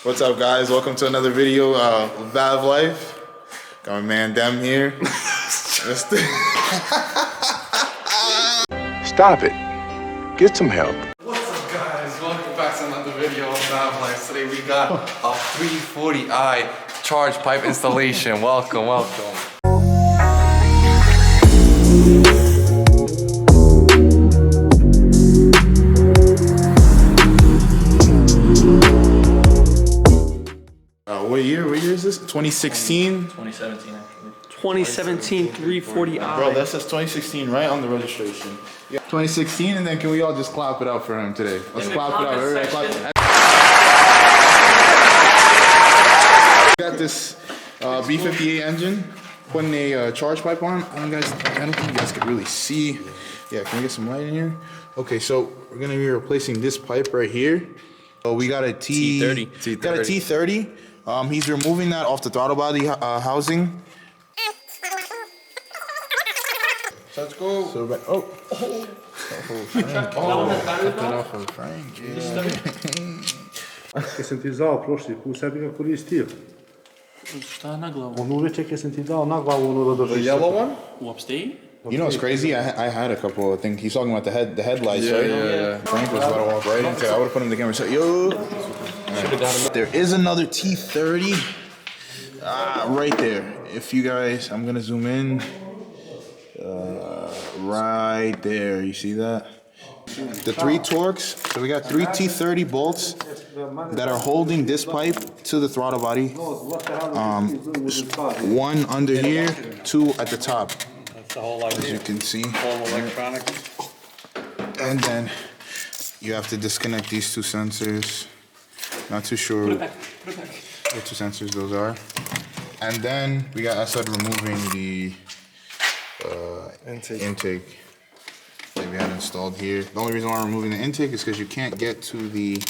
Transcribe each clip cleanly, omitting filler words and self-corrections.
What's up, guys? Welcome to another video of Valve Life. Got my man Dem here. Stop it. Get some help. What's up, guys? Welcome back to another video of Valve Life. Today we got a 340i charge pipe installation. Welcome, welcome. What year is this? 2016? 2017, actually. 2017 340i. Bro, that says 2016 right on the registration. Yeah. 2016, and then can we all just clap it up for him today? Let's clap it up. Everybody clap it up. Got this B58 engine, putting a charge pipe on. I don't think you guys can really see. Yeah, can we get some light in here? Okay, so we're gonna be replacing this pipe right here. So we got a T30. Got a T30. He's removing that off the throttle body housing. Let's go. So back. Oh, Frank. Cut that off of Frank. Kad sam ti dao prošli put, sad bi ga koristio. Šta na glavu? Ono uveče kad sam ti dao na glavu, ono da držiš. The yellow one? U upstate? You know what's crazy? I had a couple. I think he's talking about the headlights, right? Yeah. Frank was about to walk right into it. I would have put him in the camera. So, yo. Right. There is another T30 right there. If you guys, I'm gonna zoom in. Right there. You see that? The 3 Torx. So we got 3 T30 bolts that are holding this pipe to the throttle body. 1 under here, 2 at the top. As you can see. And then you have to disconnect these 2 sensors. Not too sure what 2 sensors those are. And then we got, I started removing the intake that we had installed here. The only reason why I'm removing the intake is because you can't get to the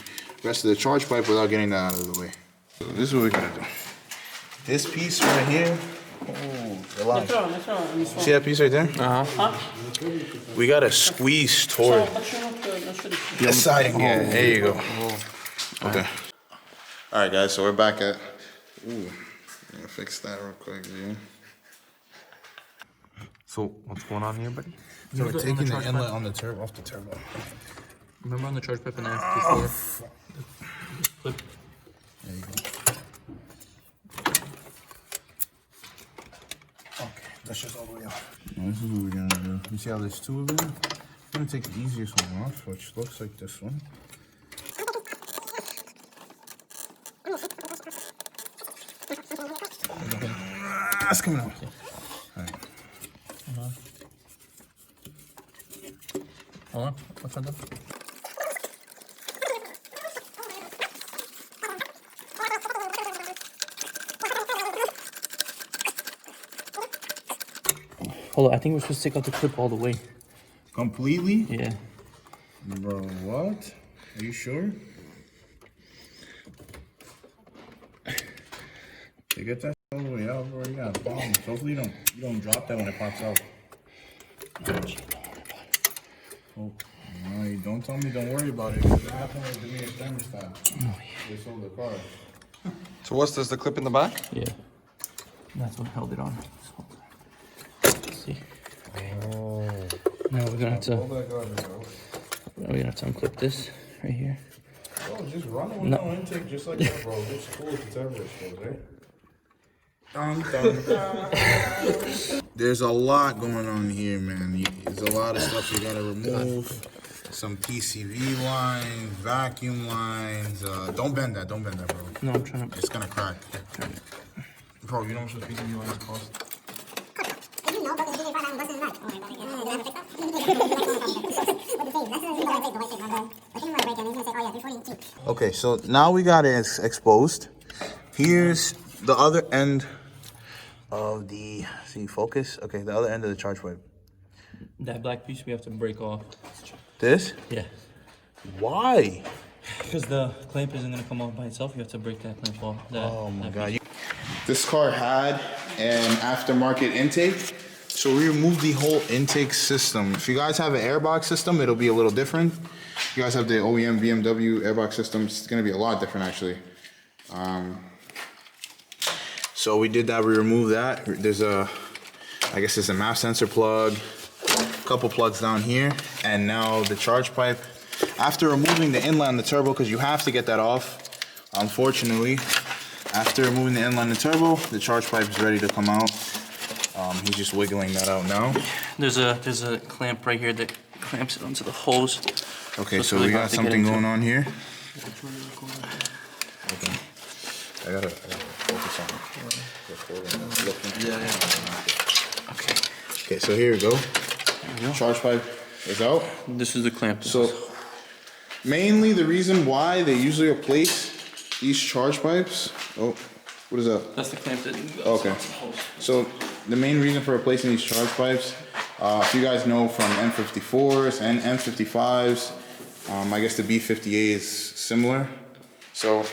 rest of the charge pipe without getting that out of the way. So this is what we're gonna do. This piece right here. Oh, relax. See that piece right there? We gotta squeeze toward the siding here. There you go. Okay. All right, guys. So we're back at. Ooh, I'm gonna fix that real quick, dude. So, what's going on here, buddy? So we're taking the inlet on the turbo off the turbo. Remember on the charge pipe in there before? Flip. There you go. Okay, that's just all the way off. Now this is what we're gonna do. You see how there's 2 of them? I'm gonna take the easiest one off, which looks like this one. That's coming out. Alright. Hold on. What's on that? Hold on, I think we're supposed to take out the clip all the way. Completely? Yeah. Bro, what? Are you sure? You get that all the way out, bro. You got bombs. Hopefully you don't drop that when it pops out. Oh, no, you don't tell me don't worry about it. What happened with the Mia thermostat? They sold the car. So what's this, the clip in the back? Yeah. That's what held it on. Let's see. Oh. Now we're gonna have to. Oh my God, bro. Now we're gonna have to unclip this right here. Bro, just run it with no intake just like that, bro. It's cool if the turbo goes, right? There's a lot going on here, man. There's a lot of stuff you gotta remove. Some PCV lines, vacuum lines. Don't bend that, bro. No, I'm trying to. It's gonna crack. Bro, you know how much PCV lines cost? Okay, so now we got it exposed. Here's the other end of the, see, focus? Okay, the other end of the charge pipe. That black piece we have to break off. This? Yeah. Why? Because the clamp isn't gonna come off by itself. You have to break that clamp off. Oh my God. This car had an aftermarket intake. So we removed the whole intake system. If you guys have an airbox system, it'll be a little different. If you guys have the OEM BMW airbox system, it's gonna be a lot different actually. So we did that, we removed that. There's a, I guess it's a MAP sensor plug, a couple plugs down here, and now the charge pipe. After removing the inline on the turbo, because you have to get that off, unfortunately, after removing the inline and turbo, the charge pipe is ready to come out. He's just wiggling that out now. There's a clamp right here that clamps it onto the hose. Okay, so really we got hard to get something into. going on here. Okay. I gotta focus on recording. Yeah. Okay. Okay, so here we go. Charge pipe is out. This is the clamp. So mainly the reason why they usually replace these charge pipes. Oh, what is that? That's the clamp that goes Okay. onto the hose. So the main reason for replacing these charge pipes, if you guys know from M54s and M55s, I guess the B50A is similar. So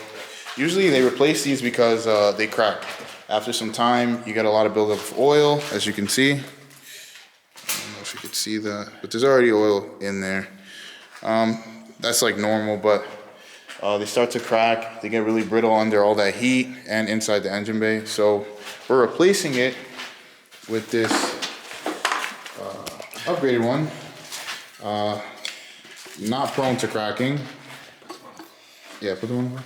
usually they replace these because they crack. After some time, you get a lot of buildup of oil, as you can see. I don't know if you could see that, but there's already oil in there. That's like normal, but they start to crack. They get really brittle under all that heat and inside the engine bay. So we're replacing it with this upgraded one. Not prone to cracking. Yeah, put the one away.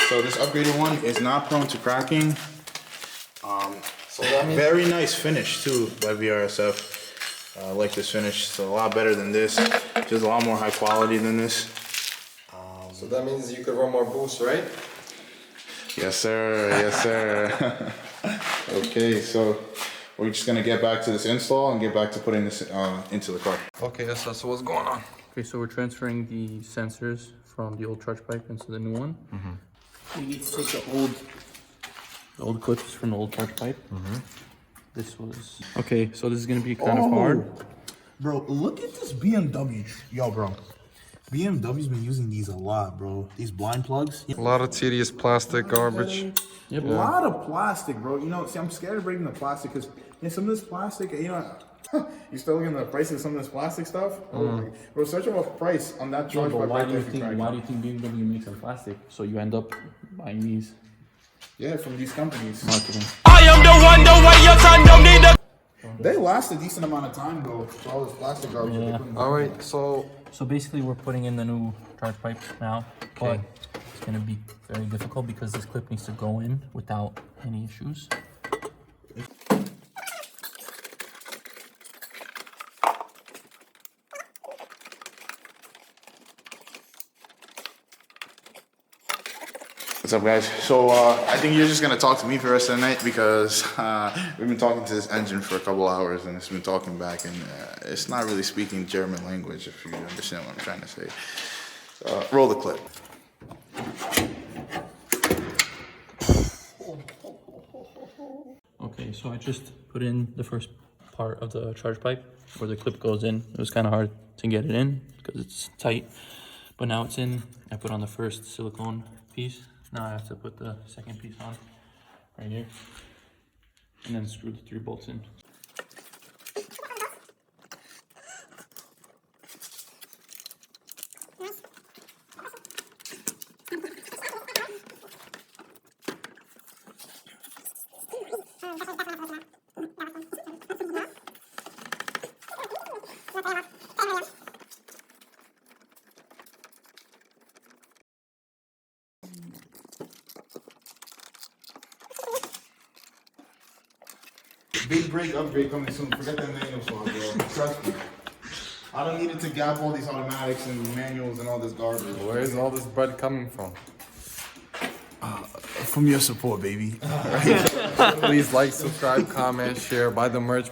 So this upgraded one is not prone to cracking. So that means Very nice finish too by VRSF. I like this finish. It's a lot better than this. Just a lot more high quality than this. so that means you could run more boost, right? Yes, sir. Yes, sir. Okay, so we're just gonna get back to this install and get back to putting this into the car. Okay, so what's going on? Okay, so we're transferring the sensors from the old charge pipe into the new one. We need to take the old clips from the old charge pipe. This was okay. So this is gonna be kind of hard. Bro, look at this BMW. Yo, bro. BMW's been using these a lot, bro. These blind plugs. A lot of tedious plastic garbage. A lot of plastic, bro. You know, see, I'm scared of breaking the plastic because some of this plastic, you know, you still looking at the price of some of this plastic stuff? Bro, search up a price on that charge pipe. Why do you think BMW makes them plastic? So you end up buying these. Yeah, from these companies. Marketing. I am the one, the way your son don't need a... They last a decent amount of time, though. For all this plastic garbage. Yeah. All right, so So basically, we're putting in the new charge pipe now, but it's gonna be very difficult because this clip needs to go in without any issues. What's up, guys? So I think you're just gonna talk to me for the rest of the night because we've been talking to this engine for a couple hours and it's been talking back, and it's not really speaking German language, if you understand what I'm trying to say. Roll the clip. Okay, so I just put in the first part of the charge pipe where the clip goes in. It was kind of hard to get it in because it's tight, but now it's in. I put on the first silicone piece. Now I have to put the second piece on right here and then screw the 3 bolts in. Big brake upgrade coming soon. Forget that manual swap, bro. Trust me. I don't need it to gap all these automatics and manuals and all this garbage. where is all this bread coming from? From your support, baby. Please like, subscribe, comment, share, buy the merch,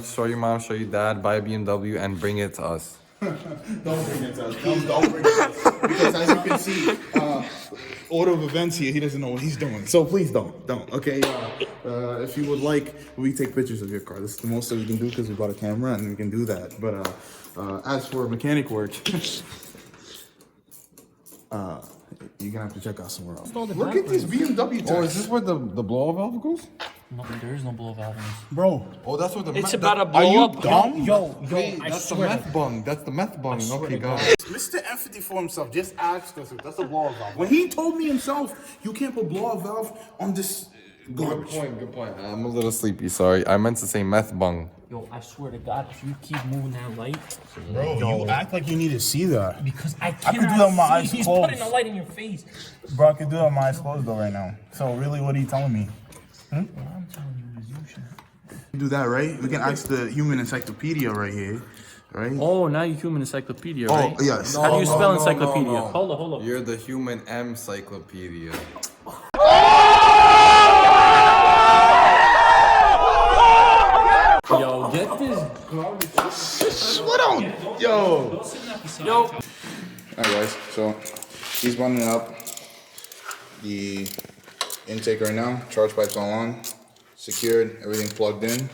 show your mom, show your dad, buy a BMW, and bring it to us. Don't bring it to us. Don't bring it to us. Because as you can see, order of events here, he doesn't know what he's doing. So please don't. Okay? If you would like, we take pictures of your car. This is the most that we can do because we bought a camera and we can do that. But as for mechanic work, you're gonna have to check out somewhere else. Look at this BMW tires. Oh, is this where the blow valve goes? No, there is no blow valve in this. Bro, Oh, that's what the It's about to blow are you up. dumb? Yo, Wait, I that's the swear. meth bung. That's the meth bung. Okay, got it. Mr. M54 himself just asked us if that's a blow-off valve. When he told me himself, you can't put blow-off valve on this garbage. Good point. I'm a little sleepy, sorry. I meant to say meth bung. Yo, I swear to God, if you keep moving that light, Bro, you act like you need to see that. because I can cannot do that with my eyes see. He's closed. putting a light in your face. Bro, I can do that with my eyes closed though right now. So really, what are you telling me? What I'm telling you is you should. Do that, right? We can ask the human encyclopedia right here, right? Oh, now you're human encyclopedia, right? Yes. How do you spell no, encyclopedia? no. Hold up. You're the human encyclopedia. Yo, get this. What on? Yo. Yo. Alright guys, so he's running up the intake right now. Charge pipe's all on, secured, everything plugged in.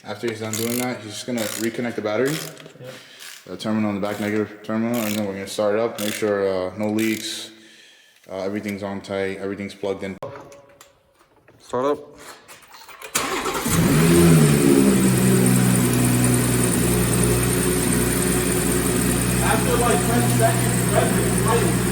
After he's done doing that, he's just gonna reconnect the battery. The terminal on the back, negative terminal, and then we're gonna start it up, make sure no leaks, everything's on tight, everything's plugged in. Start up. After like 10 seconds, everything's ready.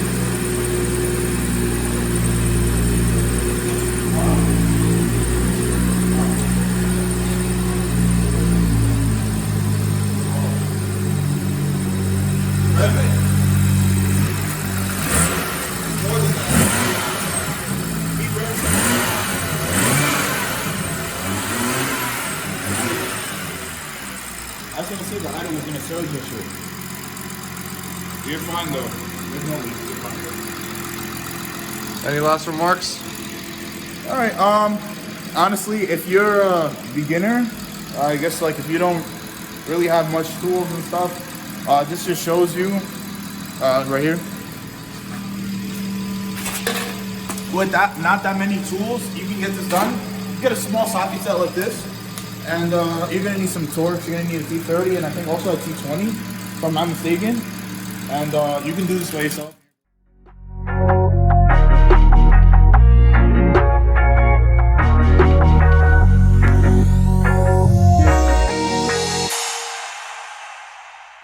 I was gonna say the idle was gonna surge your shit. You're fine though. There's no leaks. You're fine though. Any last remarks? All right. Honestly, if you're a beginner, I guess like if you don't really have much tools and stuff, this just shows you right here. With that, not that many tools, you can get this done. You get a small socket set like this, and you're gonna need some torque. You're gonna need a T30 and I think also a T20, if I'm not mistaken. And you can do this by yourself.